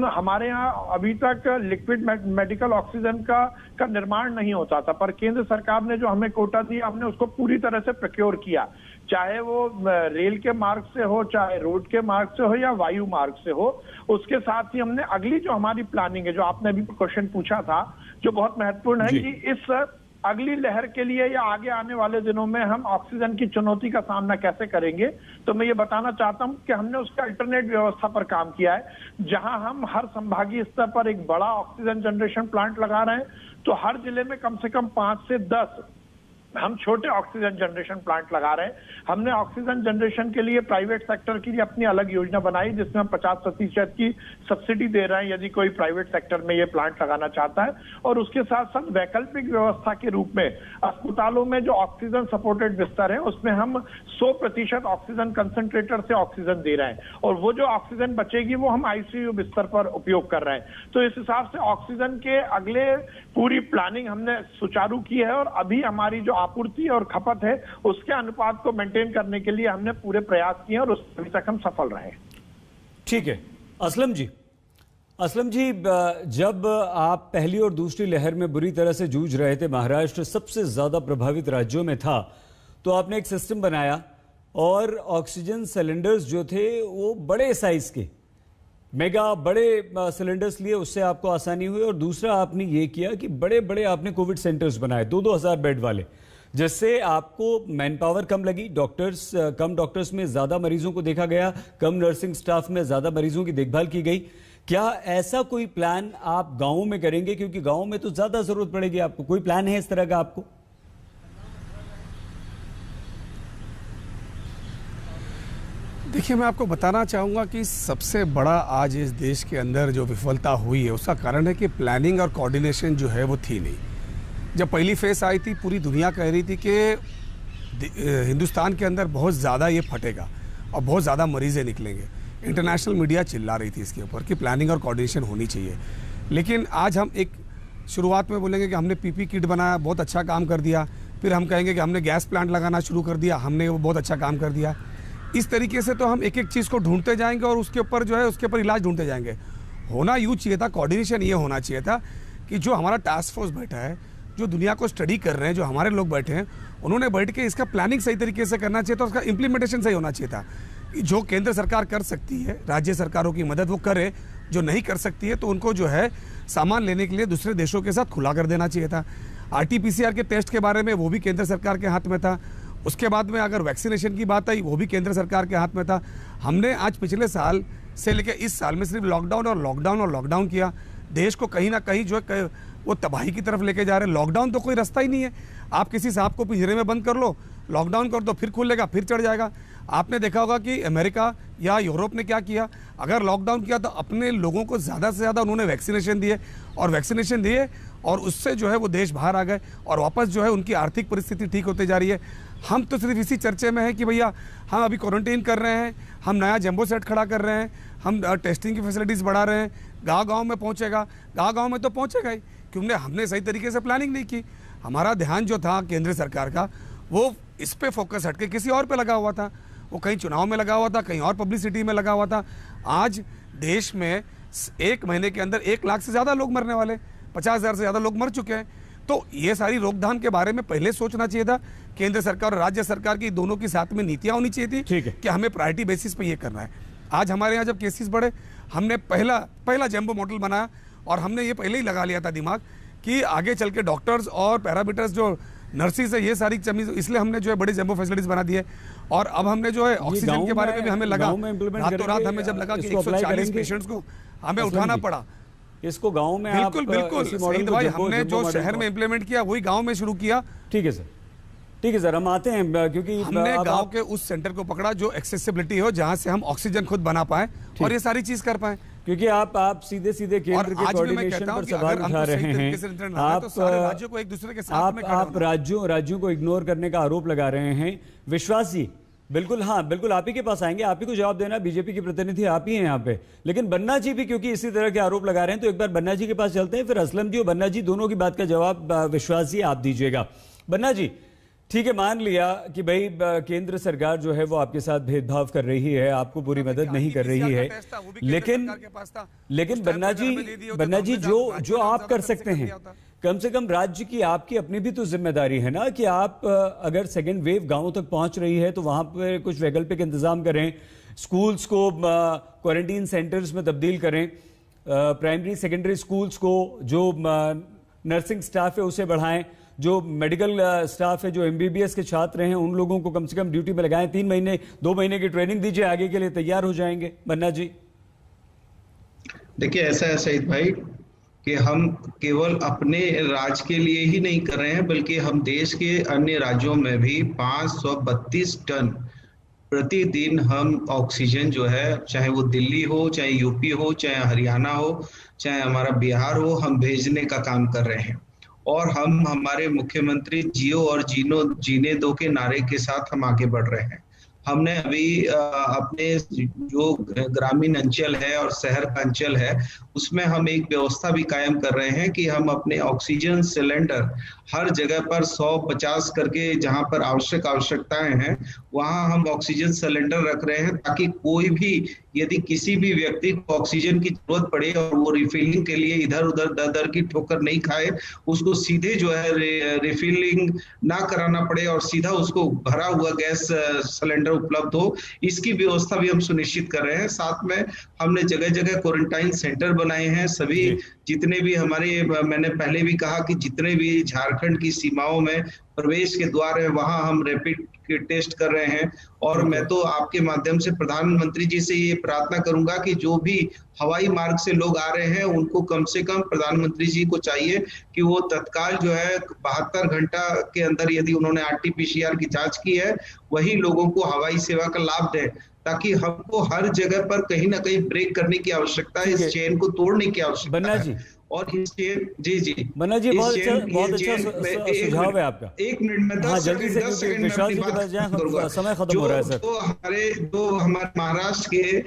हमारे यहाँ अभी तक लिक्विड मेडिकल ऑक्सीजन का निर्माण नहीं होता था, पर केंद्र सरकार ने जो हमें कोटा दिया हमने उसको पूरी तरह से प्रोक्योर किया, चाहे वो रेल के मार्ग से हो, चाहे रोड के मार्ग से हो या वायु मार्ग से हो। उसके साथ ही हमने अगली जो हमारी प्लानिंग है, जो आपने अभी क्वेश्चन पूछा था, जो बहुत महत्वपूर्ण है कि इस अगली लहर के लिए या आगे आने वाले दिनों में हम ऑक्सीजन की चुनौती का सामना कैसे करेंगे, तो मैं ये बताना चाहता हूं कि हमने उसका अल्टरनेट व्यवस्था पर काम किया है। जहां हम हर संभागीय स्तर पर एक बड़ा ऑक्सीजन जनरेशन प्लांट लगा रहे हैं, तो हर जिले में कम से कम 5 से 10 हम छोटे ऑक्सीजन जनरेशन प्लांट लगा रहे हैं। हमने ऑक्सीजन जनरेशन के लिए प्राइवेट सेक्टर की अपनी अलग योजना बनाई, जिसमें हम 50% की सब्सिडी दे रहे हैं यदि कोई प्राइवेट सेक्टर में ये प्लांट लगाना चाहता है। और उसके साथ साथ वैकल्पिक व्यवस्था के रूप में अस्पतालों में जो ऑक्सीजन सपोर्टेड बिस्तर है उसमें हम 100% ऑक्सीजन कंसंट्रेटर से ऑक्सीजन दे रहे हैं, और वो जो ऑक्सीजन बचेगी वो हम आईसीयू बिस्तर पर उपयोग कर रहे हैं। तो इस हिसाब से ऑक्सीजन के अगले पूरी प्लानिंग हमने सुचारू की है, और अभी हमारी जो आपूर्ति और खपत है उसके अनुपात को मेंटेन करने के लिए हमने पूरे प्रयास किए और उसमें अभी तक हम सफल रहे। ठीक है असलम जी, जब आप पहली और दूसरी लहर में बुरी तरह से जूझ रहे थे, महाराष्ट्र सबसे ज्यादा प्रभावित राज्यों में था, तो आपने एक सिस्टम बनाया और ऑक्सीजन सिलेंडर्स जो थे वो बड़े साइज के मेगा बड़े सिलेंडर्स लिए, उससे आपको आसानी हुई। और दूसरा आपने ये किया कि बड़े बड़े आपने कोविड सेंटर्स बनाए 2-2 हजार बेड वाले, जिससे आपको मैन पावर कम लगी, कम डॉक्टर्स में ज्यादा मरीजों को देखा गया, कम नर्सिंग स्टाफ में ज्यादा मरीजों की देखभाल की गई। क्या ऐसा कोई प्लान आप गांवों में करेंगे, क्योंकि गांवों में तो ज्यादा जरूरत पड़ेगी आपको? कोई प्लान है इस तरह का आपको? देखिए, मैं आपको बताना चाहूँगा कि सबसे बड़ा आज इस देश के अंदर जो विफलता हुई है उसका कारण है कि प्लानिंग और कोऑर्डिनेशन जो है वो थी नहीं। जब पहली फेस आई थी, पूरी दुनिया कह रही थी कि हिंदुस्तान के अंदर बहुत ज़्यादा ये फटेगा और बहुत ज़्यादा मरीज़ें निकलेंगे। इंटरनेशनल मीडिया चिल्ला रही थी इसके ऊपर कि प्लानिंग और कोऑर्डिनेशन होनी चाहिए। लेकिन आज हम एक शुरुआत में बोलेंगे कि हमने पीपी किट बनाया, बहुत अच्छा काम कर दिया, फिर हम कहेंगे कि हमने गैस प्लांट लगाना शुरू कर दिया, हमने वो बहुत अच्छा काम कर दिया। इस तरीके से तो हम एक एक चीज़ को ढूंढते जाएंगे और उसके ऊपर जो है उसके ऊपर इलाज ढूंढते जाएंगे। होना यूँ चाहिए था, कोऑर्डिनेशन ये होना चाहिए था कि जो हमारा टास्क फोर्स बैठा है, जो दुनिया को स्टडी कर रहे हैं, जो हमारे लोग बैठे हैं, उन्होंने बैठ के इसका प्लानिंग सही तरीके से करना चाहिए था, उसका इम्प्लीमेंटेशन सही होना चाहिए था। जो केंद्र सरकार कर सकती है, राज्य सरकारों की मदद वो करे, जो नहीं कर सकती है तो उनको जो है सामान लेने के लिए दूसरे देशों के साथ खुला कर देना चाहिए था। RT-PCR के टेस्ट के बारे में वो भी केंद्र सरकार के हाथ में था। उसके बाद में अगर वैक्सीनेशन की बात आई, वो भी केंद्र सरकार के हाथ में था। हमने आज पिछले साल से लेकर इस साल में सिर्फ लॉकडाउन किया। देश को कहीं ना कहीं जो है वो तबाही की तरफ लेके जा रहे हैं। लॉकडाउन तो कोई रास्ता ही नहीं है। आप किसी सांप को पिंजरे में बंद कर लो, लॉकडाउन कर दो, फिर खुलेगा, फिर चढ़ जाएगा। आपने देखा होगा कि अमेरिका या यूरोप ने क्या किया, अगर लॉकडाउन किया तो अपने लोगों को ज़्यादा से ज़्यादा उन्होंने वैक्सीनेशन दिए और उससे जो है वो देश बाहर आ गए और वापस जो है उनकी आर्थिक परिस्थिति ठीक होते जा रही है। हम तो सिर्फ इसी चर्चे में हैं कि भैया हम अभी क्वारंटीन कर रहे हैं, हम नया जंबो सेट खड़ा कर रहे हैं, हम टेस्टिंग की फैसिलिटीज़ बढ़ा रहे हैं। गाँव में पहुँचेगा, गाँव में तो पहुँचेगा ही, क्योंकि हमने सही तरीके से प्लानिंग नहीं की। हमारा ध्यान जो था केंद्र सरकार का वो इस पे फोकस हटके किसी और पे लगा हुआ था। वो कहीं चुनाव में लगा हुआ था, कहीं और पब्लिसिटी में लगा हुआ था। आज देश में 1 महीने के अंदर 1 लाख से ज़्यादा लोग मरने वाले, 50,000 से ज़्यादा लोग मर चुके हैं। तो ये सारी रोकथाम के बारे में पहले सोचना चाहिए था। केंद्र सरकार और राज्य सरकार की दोनों की साथ में नीतियाँ होनी चाहिए थी कि हमें प्रायोरिटी बेसिस पे ये करना है। आज हमारे यहाँ जब केसेस बढ़े, हमने पहला जंबो मॉडल बनाया और हमने ये पहले ही लगा लिया था दिमाग कि आगे चल के डॉक्टर्स और पैरामीटर्स जो नर्सिस है, ये सारी कमी, इसलिए हमने जो है बड़े जंबो फैसिलिटीज बना दी है। और अब हमने जो है ऑक्सीजन के बारे में भी हमें लगा, रातों रात हमें जब लगा कि 140 पेशेंट्स को हमें उठाना पड़ा, इसको गांव में बिल्कुल सईद भाई, हमने जो शहर में इंप्लीमेंट किया वही गांव में शुरू किया। ठीक है सर, हम आते हैं क्योंकि हमने गांव के उस सेंटर को पकड़ा जो एक्सेसिबिलिटी हो, जहां से हम ऑक्सीजन खुद बना पाए और ये सारी चीज कर पाए। क्योंकि आप सीधे सीधे केंद्र के कोऑर्डिनेशन पर सवाल उठा रहे हैं। राज्यों को एक दूसरे के साथ में आप राज्यों को इग्नोर करने का आरोप लगा रहे हैं। विश्वास जी, बिल्कुल, हाँ बिल्कुल आप ही के पास आएंगे, आप ही को जवाब देना, बीजेपी की प्रतिनिधि आप ही हैं यहाँ पे। लेकिन बन्ना जी भी क्योंकि इसी तरह के आरोप लगा रहे हैं, तो एक बार बन्ना जी के पास चलते हैं, फिर असलम जी और बन्ना जी दोनों की बात का जवाब विश्वास जी आप दीजिएगा। बन्ना जी, ठीक है, मान लिया कि भाई केंद्र सरकार जो है वो आपके साथ भेदभाव कर रही है, आपको पूरी मदद नहीं कर रही है, लेकिन बन्ना जी जो आप कर सकते हैं, कम से कम राज्य की आपकी अपनी भी तो जिम्मेदारी है ना कि आप अगर सेकेंड वेव गांवों तक पहुंच रही है तो वहां पे कुछ वैकल्पिक इंतजाम करें, स्कूल्स को क्वारंटीन सेंटर्स में तब्दील करें, प्राइमरी सेकेंडरी स्कूल्स को जो नर्सिंग स्टाफ है उसे बढ़ाएं, जो मेडिकल स्टाफ है, जो एमबीबीएस के छात्र हैं, उन लोगों को कम से कम ड्यूटी पे लगाएं, 2 महीने की ट्रेनिंग दीजिए, आगे के लिए तैयार हो जाएंगे। बन्ना जी, देखिए ऐसा है शहीद भाई कि हम केवल अपने राज्य के लिए ही नहीं कर रहे हैं, बल्कि हम देश के अन्य राज्यों में भी 532 टन प्रतिदिन हम ऑक्सीजन जो है, चाहे वो दिल्ली हो, चाहे यूपी हो, चाहे हरियाणा हो, चाहे हमारा बिहार हो, हम भेजने का काम कर रहे हैं। और हम हमारे मुख्यमंत्री जियो और जीने दो के नारे के साथ हम आगे बढ़ रहे हैं। हमने अभी अपने जो ग्रामीण अंचल है और शहर का अंचल है उसमें हम एक व्यवस्था भी कायम कर रहे हैं कि हम अपने ऑक्सीजन सिलेंडर हर जगह पर 150 करके जहां पर आवश्यकताएं हैं वहां हम ऑक्सीजन सिलेंडर रख रहे हैं, ताकि कोई भी यदि किसी भी व्यक्ति को ऑक्सीजन की जरूरत पड़े और वो रिफिलिंग के लिए इधर उधर दर की ठोकर नहीं खाए, उसको सीधे जो है रिफिलिंग ना कराना पड़े और सीधा उसको भरा हुआ गैस सिलेंडर उपलब्ध हो, इसकी व्यवस्था भी हम सुनिश्चित कर रहे हैं। साथ में हमने जगह जगह क्वारंटाइन सेंटर बनाए हैं। सभी जितने भी हमारे, मैंने पहले भी कहा कि जितने भी झारखंड की सीमाओं में प्रवेश के द्वार है वहां हम रैपिड टेस्ट कर रहे हैं। और मैं तो आपके माध्यम से प्रधानमंत्री जी से ये प्रार्थना करूंगा कि जो भी हवाई मार्ग से लोग आ रहे हैं उनको कम से कम प्रधानमंत्री जी को चाहिए कि वो तत्काल जो है 72 घंटा के अंदर यदि उन्होंने RT-PCR की जांच की है वही लोगों को हवाई सेवा का लाभ दें, ताकि हमको हर जगह पर कहीं ना कहीं ब्रेक करने की आवश्यकता है, इस चेन को तोड़ने की आवश्यकता है। और इस चेन जी बन्ना जी बहुत अच्छा सुझाव है आपका। एक मिनट में 10 सेकंड में समय खत्म हो रहा है सर। जो हमारे महाराष्ट्र के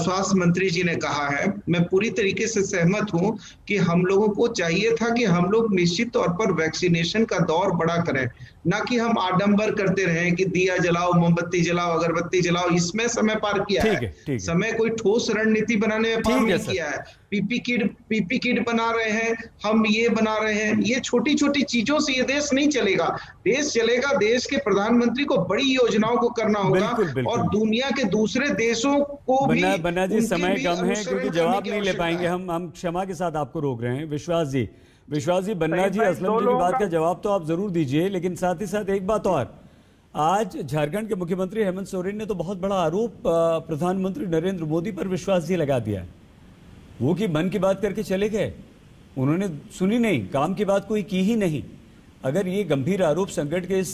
स्वास्थ्य मंत्री जी ने कहा है, मैं पूरी तरीके से सहमत हूं कि हम लोगों को चाहिए था कि हम लोग निश्चित तौर पर वैक्सीनेशन का दौर बड़ा करें, ना कि हम आडंबर करते रहें कि दिया जलाओ, मोमबत्ती जलाओ, अगरबत्ती जलाओ, इसमें समय पार किया है। समय कोई ठोस रणनीति बनाने में पार नहीं किया है। पीपी किट बना रहे हैं, हम ये बना रहे हैं, ये छोटी छोटी चीजों से ये देश नहीं चलेगा। देश चलेगा, देश के प्रधानमंत्री को बड़ी योजनाओं को करना होगा और दुनिया के दूसरे देशों को भी। बन्ना जी समय कम है क्योंकि जवाब नहीं ले पाएंगे, हम क्षमा के साथ आपको रोक रहे हैं। विश्वास जी, बन्ना जी, असलम जी की बात का जवाब तो आप जरूर दीजिए, लेकिन साथ ही साथ एक बात और, आज झारखंड के मुख्यमंत्री हेमंत सोरेन ने तो बहुत बड़ा आरोप प्रधानमंत्री नरेंद्र मोदी पर विश्वास जी लगा दिया है। वो की मन की बात करके चले गए, उन्होंने सुनी नहीं, काम की बात कोई की ही नहीं। अगर ये गंभीर आरोप संकट के इस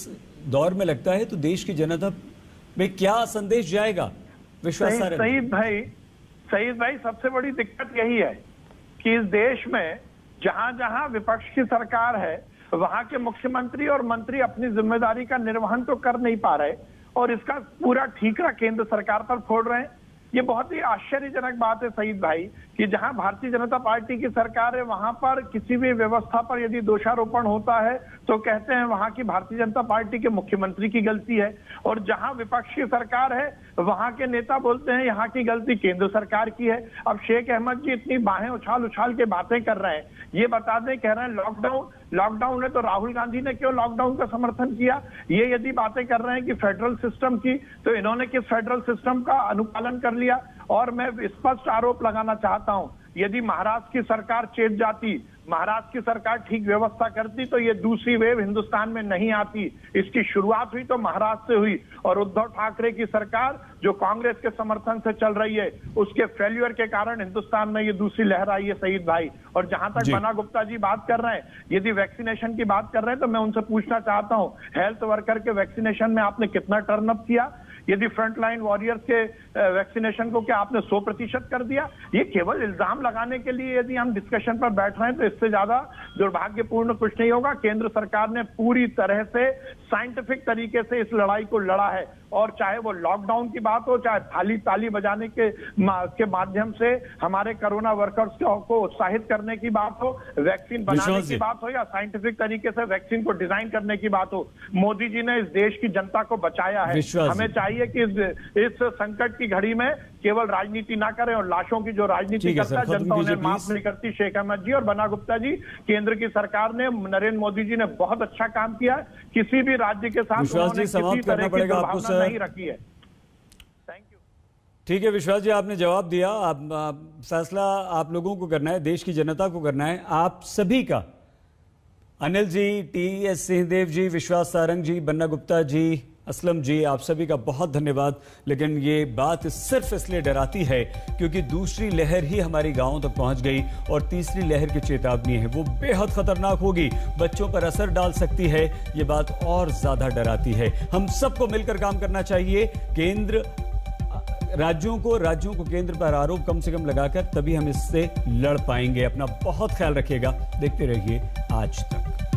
दौर में लगता है तो देश की जनता में क्या संदेश जाएगा? विश्वास सईद भाई सबसे बड़ी दिक्कत यही है कि इस देश में जहां जहां विपक्ष की सरकार है वहां के मुख्यमंत्री और मंत्री अपनी जिम्मेदारी का निर्वहन तो कर नहीं पा रहे और इसका पूरा ठीकरा केंद्र सरकार पर फोड़ रहे हैं। ये बहुत ही आश्चर्यजनक बात है सईद भाई कि जहां भारतीय जनता पार्टी की सरकार है वहां पर किसी भी व्यवस्था पर यदि दोषारोपण होता है तो कहते हैं वहां की भारतीय जनता पार्टी के मुख्यमंत्री की गलती है, और जहां विपक्ष की सरकार है वहां के नेता बोलते हैं यहाँ की गलती केंद्र सरकार की है। अब शेख अहमद जी इतनी बाहें उछाल के बातें कर रहे हैं, ये बता दें, कह रहे हैं लॉकडाउन है तो राहुल गांधी ने क्यों लॉकडाउन का समर्थन किया। ये यदि बातें कर रहे हैं कि फेडरल सिस्टम की, तो इन्होंने किस फेडरल सिस्टम का अनुपालन कर लिया। और मैं स्पष्ट आरोप लगाना चाहता हूं, यदि महाराष्ट्र की सरकार चेत जाती, महाराष्ट्र की सरकार ठीक व्यवस्था करती तो ये दूसरी वेव हिंदुस्तान में नहीं आती। इसकी शुरुआत हुई तो महाराष्ट्र से हुई, और उद्धव ठाकरे की सरकार जो कांग्रेस के समर्थन से चल रही है उसके फेल्यूर के कारण हिंदुस्तान में ये दूसरी लहर आई है सईद भाई। और जहां तक बन्ना गुप्ता जी बात कर रहे हैं, यदि वैक्सीनेशन की बात कर रहे हैं तो मैं उनसे पूछना चाहता हूं, हेल्थ वर्कर के वैक्सीनेशन में आपने कितना टर्न अप किया? यदि फ्रंटलाइन वॉरियर्स के वैक्सीनेशन को क्या आपने 100% कर दिया? ये केवल इल्जाम लगाने के लिए यदि हम डिस्कशन पर बैठ रहे हैं तो इससे ज्यादा दुर्भाग्यपूर्ण कुछ नहीं होगा। केंद्र सरकार ने पूरी तरह से साइंटिफिक तरीके से इस लड़ाई को लड़ा है, और चाहे वो लॉकडाउन की बात हो, चाहे थाली ताली बजाने के माध्यम से हमारे कोरोना वर्कर्स को उत्साहित करने की बात हो, वैक्सीन बनाने की बात हो, या साइंटिफिक तरीके से वैक्सीन को डिजाइन करने की बात हो, मोदी जी ने इस देश की जनता को बचाया है। हमें चाहिए कि इस संकट की घड़ी में केवल राजनीति ना करें, और लाशों की जो राजनीति करता है जनता उन्हें माफ नहीं करती। शेख अहमद जी और बन्ना गुप्ता जी, केंद्र की सरकार ने, नरेंद्र मोदी जी ने बहुत अच्छा काम किया है। किसी भी राज्य के साथ उन्होंने किसी तरह की दुर्भावना नहीं रखी है। Thank you. ठीक है विश्वास जी, आपने जवाब दिया। आप फैसला आप लोगों को करना है, देश की जनता को करना है। आप सभी का, अनिल जी, टी.एस. सिंहदेव जी, विश्वास सारंग जी, बन्ना गुप्ता जी, असलम जी, आप सभी का बहुत धन्यवाद। लेकिन ये बात सिर्फ इसलिए डराती है क्योंकि दूसरी लहर ही हमारी गांवों तक पहुंच गई, और तीसरी लहर की चेतावनी है, वो बेहद खतरनाक होगी, बच्चों पर असर डाल सकती है। ये बात और ज्यादा डराती है। हम सबको मिलकर काम करना चाहिए। केंद्र राज्यों को केंद्र पर आरोप कम से कम लगाकर, तभी हम इससे लड़ पाएंगे। अपना बहुत ख्याल रखिएगा। देखते रहिए आज तक।